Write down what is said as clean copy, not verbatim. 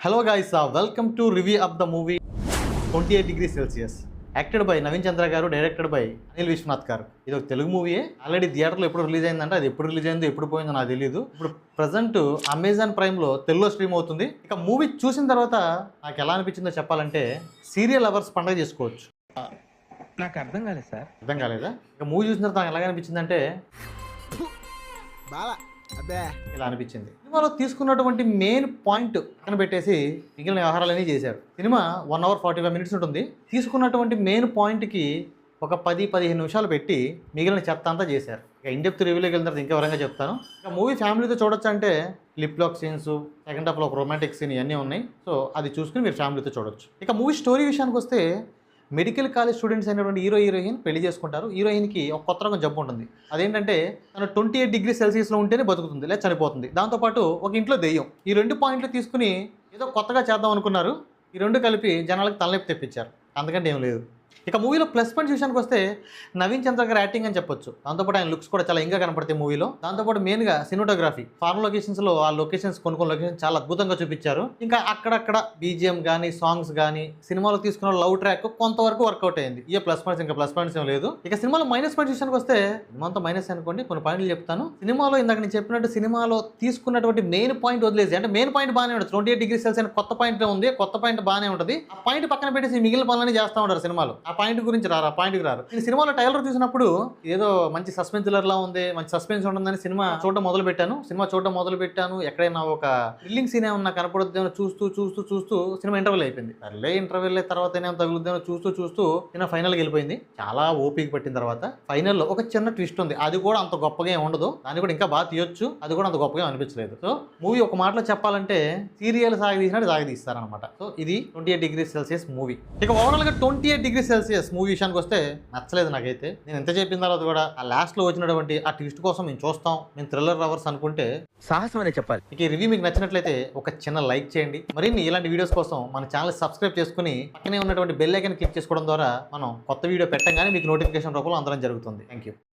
Hello guys, welcome to review of the movie 28 Degrees Celsius. Acted by Naveen Chandra garu, directed by Anil Vishwanath గారు. ఇది ఒక Telugu movie. Already థియేటర్లో ఎప్పుడు release అయిందంటే అది ఎప్పుడు రిలీజ్ అయిందో ఎప్పుడు పోయిందో నాకు తెలియదు. ఇప్పుడు ప్రజెంట్ అమెజాన్ ప్రైమ్లో తెలుగులో స్ట్రీమ్ అవుతుంది. ఇక మూవీ చూసిన తర్వాత నాకు ఎలా అనిపించిందో చెప్పాలంటే సీరియల్ లవర్స్ పండుగ చేసుకోవచ్చు. నాకు అర్థం కాలేదు సార్. అర్థం కాలేదా? ఇక మూవీ చూసిన తర్వాత నాకు ఎలాగ అనిపించిందంటే ఇలా అనిపించింది. సినిమాలో తీసుకున్నటువంటి మెయిన్ పాయింట్ పక్కన పెట్టేసి మిగిలిన వ్యవహారాలన్నీ చేశారు. సినిమా 1 hour 45 minutes ఉంటుంది. తీసుకున్నటువంటి మెయిన్ పాయింట్కి ఒక 10-15 నిమిషాలు పెట్టి మిగిలిన చెత్త అంతా చేశారు. ఇక ఇన్డెప్త్ రివ్యూలోకి వెళ్ళిన తర్వాత ఇంకా వివరంగా చెప్తాను. ఇక మూవీ ఫ్యామిలీతో చూడొచ్చు అంటే లిప్ లాక్ సీన్స్, సెకండ్ హాఫ్లో ఒక రొమాంటిక్ సీన్ ఇవన్నీ ఉన్నాయి. సో అది చూసుకుని మీరు ఫ్యామిలీతో చూడొచ్చు. ఇక మూవీ స్టోరీ విషయానికి వస్తే మెడికల్ కాలేజ్ స్టూడెంట్స్ అయినటువంటి హీరోయిన్ పెళ్లి చేసుకుంటారు. హీరోయిన్కి ఒక కొత్త రకం జబ్బు ఉంటుంది. అదేంటంటే తను 28 Degrees Celsiusలో ఉంటేనే బతుకుతుంది, లేదా చనిపోతుంది. దాంతోపాటు ఒక ఇంట్లో దెయ్యం. ఈ 2 పాయింట్లు తీసుకుని ఏదో కొత్తగా చేద్దాం అనుకున్నారు. ఈ 2 కలిపి జనాలకు తలనొప్పి తెప్పించారు. అందుకంటే ఏం లేదు. ఇక మూవీలో ప్లస్ పాయింట్ విషయానికి వస్తే నవీన్ చంద్ర గారు యాక్టింగ్ అని చెప్పొచ్చు. దాంతోపాటు ఆయన లుక్స్ కూడా చాలా ఇంకా కనపడతాయి మూవీలో. దాంతోపాటు మెయిన్గా సినిమాటోగ్రఫీ, ఫారెన్ లొకేషన్స్లో ఆ లొకేషన్స్ కొన్ని లొకేషన్స్ చాలా అద్భుతంగా చూపించారు. ఇంకా అక్కడక్కడ బీజిఎం కానీ సాంగ్స్ కానీ సినిమాలో తీసుకున్న లవ్ ట్రాక్ కొంతవరకు వర్కౌట్ అయింది. ఇక ప్లస్ పాయింట్స్, ఇంకా ప్లస్ పాయింట్స్ ఏం లేదు. ఇక సినిమాలో మైనస్ పాయింట్స్ విషయానికి వస్తే సినిమాతో మైనస్ అనుకోండి, కొన్ని పాయింట్లు చెప్తాను. సినిమాలో ఇందాక నేను చెప్పినట్టు సినిమాలో తీసుకున్నటువంటి మెయిన్ పాయింట్ వదిలేసి, అంటే మెయిన్ పాయింట్ బాగానే ఉంటుంది. 28 Degrees Celsius అని కొత్త పాయింట్ ఉంది, కొత్త పాయింట్ బాగానే ఉంటుంది. ఆ పాయింట్ పక్కన పెట్టేసి మిగిలిన పనులన్నీ చేస్తూ ఉంటారు సినిమాలో. ఆ పాయింట్ గురించి రారు, ఆ పాయింట్కి రారు. నేను సినిమాలో ట్రైలర్ చూసినప్పుడు ఏదో మంచి సస్పెన్స్ థ్రిల్లర్ లా ఉంది, మంచి సస్పెన్స్ ఉంటుందని సినిమా చూడడం మొదలు పెట్టాను. ఎక్కడైనా ఒక థ్రిల్లింగ్ సీన్ ఏమన్నా కనపడుద్దేమో చూస్తూ సినిమా ఇంటర్వెల్ అయిపోయింది. సర్లే ఇంటర్వెల్ తర్వాత ఏమో తగులుద్దేమో చూస్తూ సినిమా ఫైనల్కి వెళ్ళిపోయింది. చాలా ఓపిక పట్టిన తర్వాత ఫైనల్లో ఒక చిన్న ట్విస్ట్ ఉంది. అది కూడా అంత గొప్పగా ఏమి ఉండదు, దాన్ని కూడా ఇంకా బాగా తీయొచ్చు. అది కూడా అంత గొప్పగా అనిపించలేదు. సో మూవీ ఒక మాటలో చెప్పాలంటే సీరియల్ సాగదీస్తారనమాట. సో ఇది 28 Degrees Celsius మూవీ. ఇక ఓవరాల్ గా 28 Degrees Celsius మూవీ విషయానికి వస్తే నచ్చలేదు నాకైతే. నేను ఎంత చెప్పిన తర్వాత కూడా ఆ లాస్ట్ లో వచ్చినటువంటి ఆ ట్విస్ట్ కోసం మేము చూస్తాం, మేము థ్రిల్లర్ లవర్స్ అనుకుంటే సాహసం అనే చెప్పాలి. ఇక ఈ రివ్యూ మీకు నచ్చినట్లయితే ఒక చిన్న లైక్ చేయండి. మరిన్ని ఇలాంటి వీడియోస్ కోసం మన ఛానల్ సబ్స్క్రైబ్ చేసుకుని పక్కనే ఉన్నటువంటి బెల్ ఐకాన్ క్లిక్ చేసుకోవడం ద్వారా మనం కొత్త వీడియో పెట్టగానే మీకు నోటిఫికేషన్ రూపంలో అందడం జరుగుతుంది. Thank you.